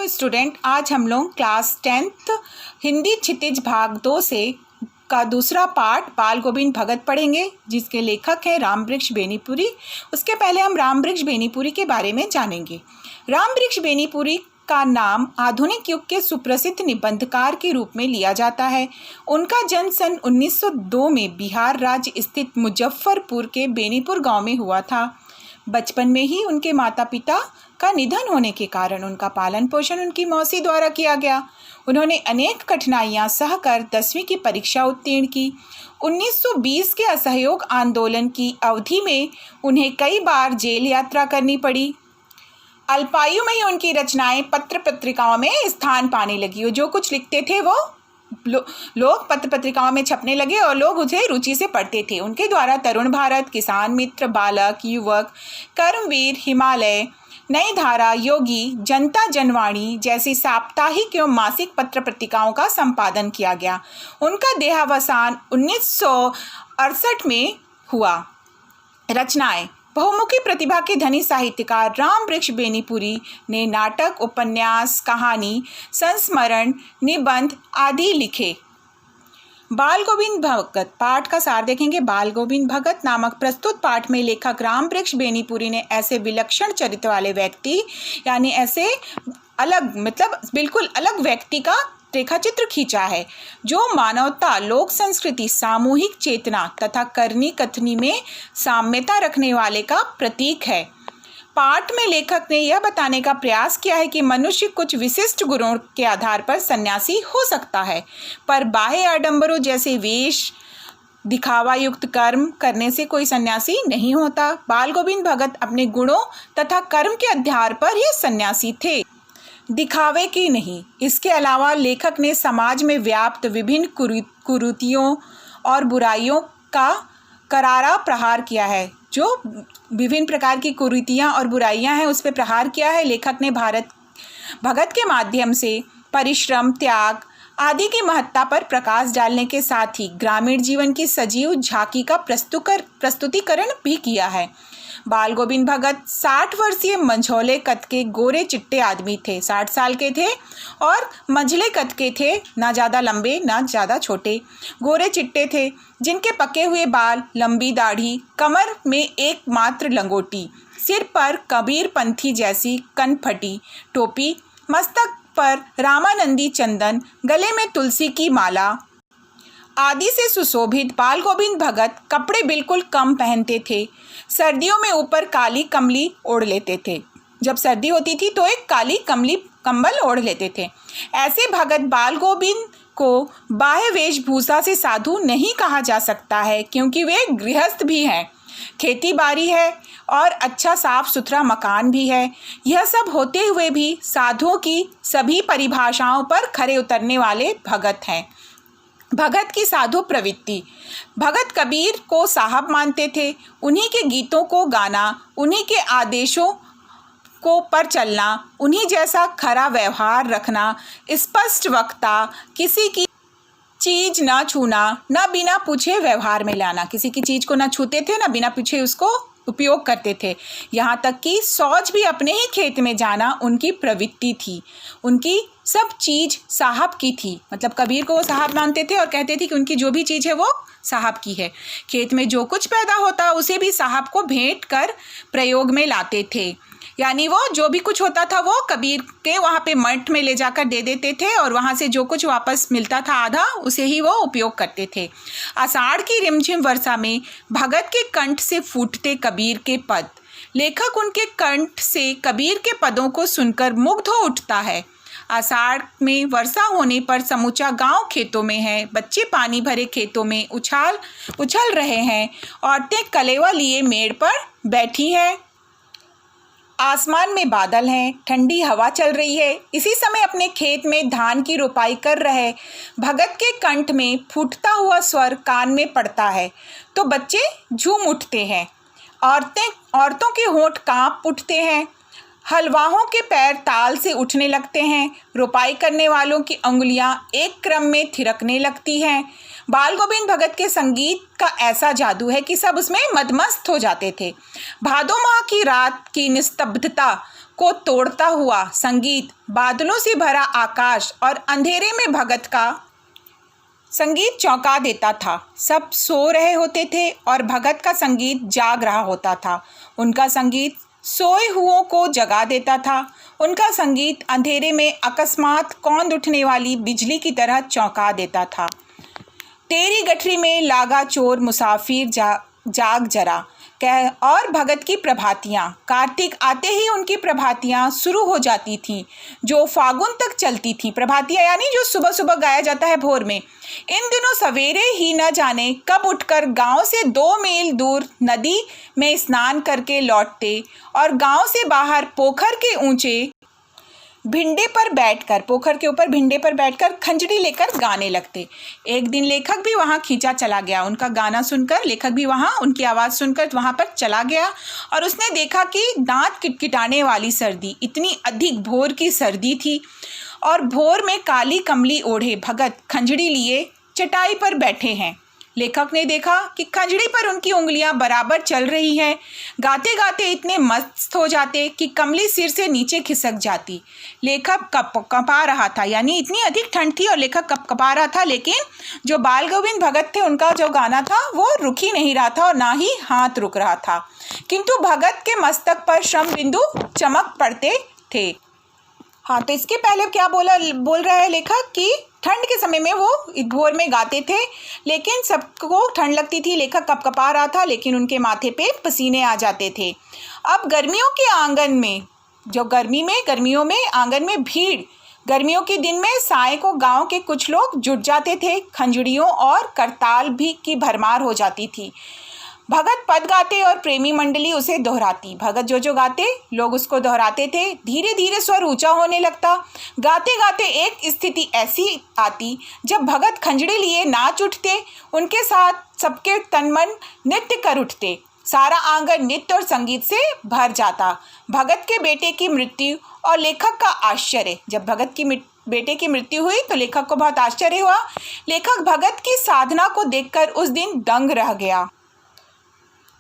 Student, आज हम लोग क्लास 10th हिंदी क्षितिज भाग 2 से का दूसरा पार्ट बाल गोविंद भगत पढ़ेंगे, जिसके लेखक हैं रामवृक्ष बेनीपुरी। उसके पहले हम रामवृक्ष बेनीपुरी के बारे में जानेंगे। रामवृक्ष बेनीपुरी का नाम आधुनिक युग के सुप्रसिद्ध निबंधकार के रूप में लिया जाता है। उनका जन्म सन 1902 में बिहार राज्य स्थित मुजफ्फरपुर के बेनीपुर गांव में हुआ था। बचपन में ही उनके माता पिता का निधन होने के कारण उनका पालन पोषण उनकी मौसी द्वारा किया गया। उन्होंने अनेक कठिनाइयां सहकर 10वीं की परीक्षा उत्तीर्ण की। 1920 के असहयोग आंदोलन की अवधि में उन्हें कई बार जेल यात्रा करनी पड़ी। अल्पायु में ही उनकी रचनाएं पत्र पत्रिकाओं में स्थान पाने लगी। जो कुछ लिखते थे वो लोग पत्र पत्रिकाओं में छपने लगे और लोग उसे रुचि से पढ़ते थे। उनके द्वारा तरुण भारत, किसान मित्र, बालक, युवक, कर्मवीर, हिमालय, नई धारा, योगी, जनता जनवाणी जैसी साप्ताहिक एवं मासिक पत्र पत्रिकाओं का संपादन किया गया। उनका देहावसान 1968 में हुआ। रचनाएं: बहुमुखी प्रतिभा के धनी साहित्यकार रामवृक्ष बेनीपुरी ने नाटक, उपन्यास, कहानी, संस्मरण, निबंध आदि लिखे। बाल गोविंद भगत पाठ का सार देखेंगे। बाल गोविंद भगत नामक प्रस्तुत पाठ में लेखक रामवृक्ष बेनीपुरी ने ऐसे विलक्षण चरित्र वाले व्यक्ति यानी ऐसे अलग बिल्कुल अलग व्यक्ति का रेखाचित्र खींचा है जो मानवता, लोक संस्कृति, सामूहिक चेतना तथा करनी कथनी में साम्यता रखने वाले का प्रतीक है। पाठ में लेखक ने यह बताने का प्रयास किया है कि मनुष्य कुछ विशिष्ट गुणों के आधार पर सन्यासी हो सकता है, पर बाह्य आडंबरों जैसे वेश, दिखावा युक्त कर्म करने से कोई सन्यासी नहीं होता। बाल गोविंद भगत अपने गुणों तथा कर्म के आधार पर ही सन्यासी थे, दिखावे की नहीं। इसके अलावा लेखक ने समाज में व्याप्त विभिन्न कुरीतियों और बुराइयों का करारा प्रहार किया है। जो विभिन्न प्रकार की कुरीतियाँ और बुराइयाँ हैं उस पर प्रहार किया है। लेखक ने भगत के माध्यम से परिश्रम, त्याग आदि की महत्ता पर प्रकाश डालने के साथ ही ग्रामीण जीवन की सजीव झांकी का प्रस्तुतिकरण भी किया है। बाल गोविंद भगत 60 वर्षीय मंझौले कद के गोरे चिट्टे आदमी थे। 60 साल के थे और मंझले कद के थे, ना ज़्यादा लंबे ना ज़्यादा छोटे, गोरे चिट्टे थे जिनके पके हुए बाल, लंबी दाढ़ी, कमर में एकमात्र लंगोटी, सिर पर कबीर पंथी जैसी कनफटी टोपी, मस्तक पर रामानंदी चंदन, गले में तुलसी की माला आदि से सुशोभित बाल गोविंद भगत कपड़े बिल्कुल कम पहनते थे। सर्दियों में ऊपर काली कमली ओढ़ लेते थे। जब सर्दी होती थी तो एक काली कंबल ओढ़ लेते थे। ऐसे भगत बाल गोविंद को बाह्य वेशभूषा से साधु नहीं कहा जा सकता है, क्योंकि वे गृहस्थ भी हैं, खेती बाड़ी है और अच्छा साफ सुथरा मकान भी है। यह सब होते हुए भी साधुओं की सभी परिभाषाओं पर खरे उतरने वाले भगत हैं। भगत की साधु प्रवृत्ति: भगत कबीर को साहब मानते थे। उन्हीं के गीतों को गाना, उन्हीं के आदेशों को पर चलना, उन्हीं जैसा खरा व्यवहार रखना, स्पष्ट वक्ता, किसी की चीज ना छूना, ना बिना पूछे व्यवहार में लाना। किसी की चीज को ना छूते थे, ना बिना पूछे उसको उपयोग करते थे। यहाँ तक कि शौच भी अपने ही खेत में जाना उनकी प्रवृत्ति थी। उनकी सब चीज़ साहब की थी। कबीर को वो साहब मानते थे और कहते थे कि उनकी जो भी चीज़ है वो साहब की है। खेत में जो कुछ पैदा होता उसे भी साहब को भेंट कर प्रयोग में लाते थे। यानी वो जो भी कुछ होता था वो कबीर के वहाँ पे मठ में ले जाकर दे देते थे और वहाँ से जो कुछ वापस मिलता था आधा, उसे ही वो उपयोग करते थे। आषाढ़ की रिमझिम वर्षा में भगत के कंठ से फूटते कबीर के पद। लेखक उनके कंठ से कबीर के पदों को सुनकर मुग्ध हो उठता है। आषाढ़ में वर्षा होने पर समूचा गांव खेतों में है। बच्चे पानी भरे खेतों में उछल रहे हैं। औरतें कलेवा लिए मेड़ पर बैठी हैं। आसमान में बादल हैं, ठंडी हवा चल रही है। इसी समय अपने खेत में धान की रोपाई कर रहे भगत के कंठ में फूटता हुआ स्वर कान में पड़ता है तो बच्चे झूम उठते हैं। औरतों के होंठ कांप उठते हैं। हलवाहों के पैर ताल से उठने लगते हैं। रोपाई करने वालों की अंगुलियां एक क्रम में थिरकने लगती हैं। बाल गोविंद भगत के संगीत का ऐसा जादू है कि सब उसमें मदमस्त हो जाते थे। भादो माह की रात की निस्तब्धता को तोड़ता हुआ संगीत, बादलों से भरा आकाश और अंधेरे में भगत का संगीत चौंका देता था। सब सो रहे होते थे और भगत का संगीत जाग रहा होता था। उनका संगीत सोए हुओं को जगा देता था। उनका संगीत अंधेरे में अकस्मात कौंध उठने वाली बिजली की तरह चौंका देता था। तेरी गठरी में लागा चोर मुसाफिर जाग जरा कह। और भगत की प्रभातियाँ, कार्तिक आते ही उनकी प्रभातियाँ शुरू हो जाती थीं, जो फागुन तक चलती थीं। प्रभातियाँ यानी जो सुबह सुबह गाया जाता है भोर में। इन दिनों सवेरे ही न जाने कब उठकर गांव से 2 मील दूर नदी में स्नान करके लौटते और गांव से बाहर पोखर के ऊंचे भिंडे पर बैठकर, पोखर के ऊपर भिंडे पर बैठकर खंजड़ी लेकर गाने लगते। एक दिन लेखक भी वहाँ खींचा चला गया। उनका गाना सुनकर लेखक भी वहाँ, उनकी आवाज़ सुनकर वहाँ पर चला गया और उसने देखा कि दांत किटकिटाने वाली सर्दी, इतनी अधिक भोर की सर्दी थी और भोर में काली कमली ओढ़े भगत खंजड़ी लिए चटाई पर बैठे हैं। लेखक ने देखा कि खंजड़ी पर उनकी उंगलियां बराबर चल रही हैं। गाते गाते इतने मस्त हो जाते कि कमली सिर से नीचे खिसक जाती। लेखक कपा रहा था, यानी इतनी अधिक ठंड थी और लेखक कपा रहा था, लेकिन जो बाल गोविंद भगत थे उनका जो गाना था वो रुक ही नहीं रहा था और ना ही हाथ रुक रहा था। किंतु भगत के मस्तक पर श्रम बिंदु चमक पड़ते थे। हाँ, तो इसके पहले क्या बोल रहा है लेखक कि ठंड के समय में वो भोर में गाते थे, लेकिन सबको ठंड लगती थी। लेखक कपकपा रहा था, लेकिन उनके माथे पे पसीने आ जाते थे। अब गर्मियों के आंगन में, जो गर्मियों में आंगन में भीड़, गर्मियों के दिन में साय को गांव के कुछ लोग जुट जाते थे। खंजड़ियों और करताल भी की भरमार हो जाती थी। भगत पद गाते और प्रेमी मंडली उसे दोहराती। भगत जो गाते लोग उसको दोहराते थे। धीरे धीरे स्वर ऊंचा होने लगता। गाते गाते एक स्थिति ऐसी आती जब भगत खंजड़ी लिए नाच उठते। उनके साथ सबके तन मन नृत्य कर उठते। सारा आंगन नृत्य और संगीत से भर जाता। भगत के बेटे की मृत्यु और लेखक का आश्चर्य। जब भगत की बेटे की मृत्यु हुई तो लेखक को बहुत आश्चर्य हुआ। लेखक भगत की साधना को देखकर उस दिन दंग रह गया।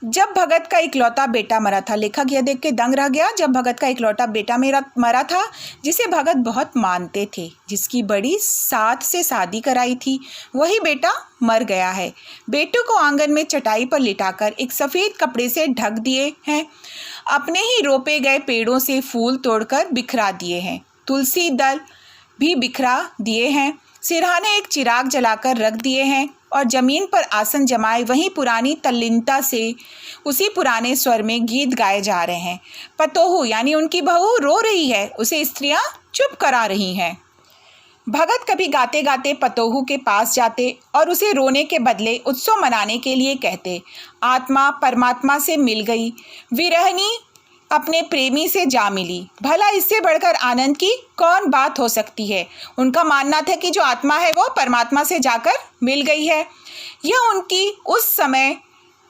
जब भगत का इकलौता बेटा मरा था, लेखक यह देख के दंग रह गया। जब भगत का इकलौता बेटा मरा था, जिसे भगत बहुत मानते थे, जिसकी बड़ी साथ से शादी कराई थी, वही बेटा मर गया है। बेटे को आंगन में चटाई पर लिटाकर एक सफ़ेद कपड़े से ढक दिए हैं। अपने ही रोपे गए पेड़ों से फूल तोड़कर बिखरा दिए हैं। तुलसी दल भी बिखरा दिए हैं। सिरहाने एक चिराग जलाकर रख दिए हैं और जमीन पर आसन जमाए वहीं पुरानी तल्लीनता से उसी पुराने स्वर में गीत गाए जा रहे हैं। पतोहू यानी उनकी बहू रो रही है, उसे स्त्रियां चुप करा रही हैं। भगत कभी गाते गाते पतोहू के पास जाते और उसे रोने के बदले उत्सव मनाने के लिए कहते। आत्मा परमात्मा से मिल गई, विरहनी अपने प्रेमी से जा मिली, भला इससे बढ़कर आनंद की कौन बात हो सकती है। उनका मानना था कि जो आत्मा है वो परमात्मा से जाकर मिल गई है। यह उनकी उस समय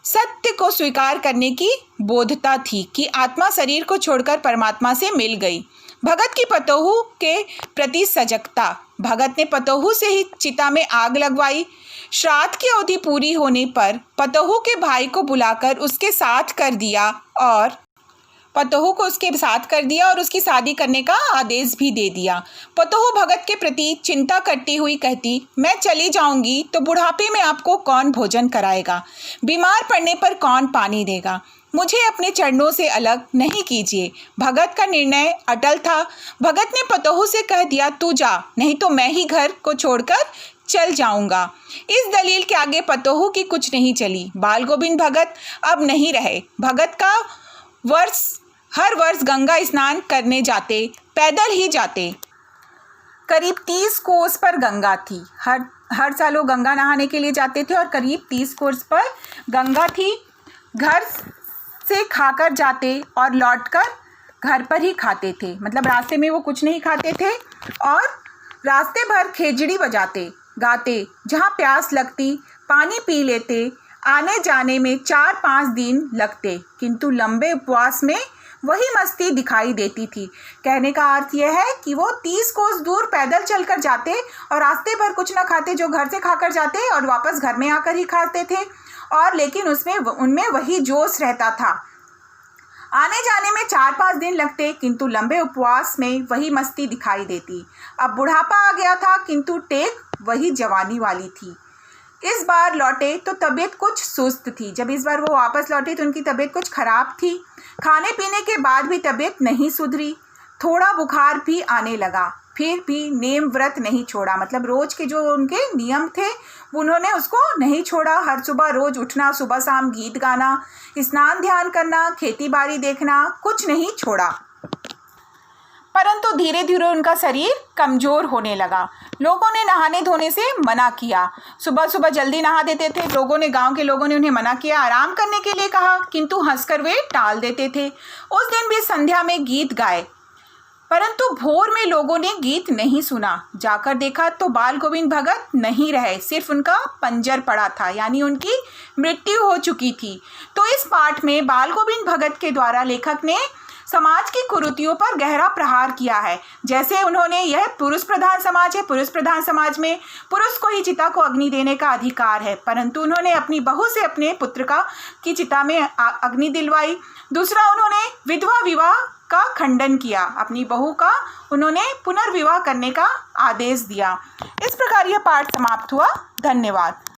सत्य को स्वीकार करने की बोधता थी कि आत्मा शरीर को छोड़कर परमात्मा से मिल गई। भगत की पतोहू के प्रति सजगता। भगत ने पतोहू से ही चिता में आग लगवाई। श्राद्ध की अवधि पूरी होने पर पतोहू के भाई को बुलाकर उसके साथ कर दिया और उसकी शादी करने का आदेश भी दे दिया। पतोहू भगत के प्रति चिंता करती हुई कहती, मैं चली जाऊंगी तो बुढ़ापे में आपको कौन भोजन कराएगा, बीमार पड़ने पर कौन पानी देगा, मुझे अपने चरणों से अलग नहीं कीजिए। भगत का निर्णय अटल था। भगत ने पतोहू से कह दिया, तू जा, नहीं तो मैं ही घर को छोड़कर चल जाऊंगा। इस दलील के आगे पतोहू की कुछ नहीं चली। बाल गोविंद भगत अब नहीं रहे। भगत का हर वर्ष गंगा स्नान करने जाते, पैदल ही जाते। करीब 30 कोस पर गंगा थी। हर साल वो गंगा नहाने के लिए जाते थे और करीब 30 कोस पर गंगा थी। घर से खाकर जाते और लौटकर घर पर ही खाते थे, मतलब रास्ते में वो कुछ नहीं खाते थे और रास्ते भर खेजड़ी बजाते गाते। जहाँ प्यास लगती पानी पी लेते। आने जाने में 4-5 दिन लगते, किंतु लंबे उपवास में वही मस्ती दिखाई देती थी। कहने का अर्थ यह है कि वो 30 कोस दूर पैदल चलकर जाते और रास्ते भर कुछ न खाते, जो घर से खाकर जाते और वापस घर में आकर ही खाते थे, और लेकिन उनमें वही जोश रहता था। आने जाने में 4-5 दिन लगते, किंतु लंबे उपवास में वही मस्ती दिखाई देती। अब बुढ़ापा आ गया था, किंतु टेक वही जवानी वाली थी। इस बार लौटे तो तबीयत कुछ सुस्त थी। जब इस बार वो वापस लौटे तो उनकी तबीयत कुछ खराब थी। खाने पीने के बाद भी तबीयत नहीं सुधरी, थोड़ा बुखार भी आने लगा। फिर भी नेम व्रत नहीं छोड़ा, मतलब रोज के जो उनके नियम थे उन्होंने उसको नहीं छोड़ा। हर सुबह रोज उठना, सुबह शाम गीत गाना, स्नान ध्यान करना, खेती बाड़ी देखना, कुछ नहीं छोड़ा। परंतु धीरे धीरे उनका शरीर कमजोर होने लगा। लोगों ने नहाने धोने से मना किया। सुबह सुबह जल्दी नहा देते थे। गांव के लोगों ने उन्हें मना किया, आराम करने के लिए कहा, किंतु हंसकर वे टाल देते थे। उस दिन भी संध्या में गीत गाए, परंतु भोर में लोगों ने गीत नहीं सुना। जाकर देखा तो बाल गोविंद भगत नहीं रहे, सिर्फ उनका पंजर पड़ा था, यानी उनकी मृत्यु हो चुकी थी। तो इस पाठ में बाल गोविंद भगत के द्वारा लेखक ने समाज की कुरीतियों पर गहरा प्रहार किया है। जैसे उन्होंने, यह पुरुष प्रधान समाज है, पुरुष प्रधान समाज में पुरुष को ही चिता को अग्नि देने का अधिकार है, परंतु उन्होंने अपनी बहू से अपने पुत्र की चिता में अग्नि दिलवाई। दूसरा, उन्होंने विधवा विवाह का खंडन किया, अपनी बहू का उन्होंने पुनर्विवाह करने का आदेश दिया। इस प्रकार यह पाठ समाप्त हुआ। धन्यवाद।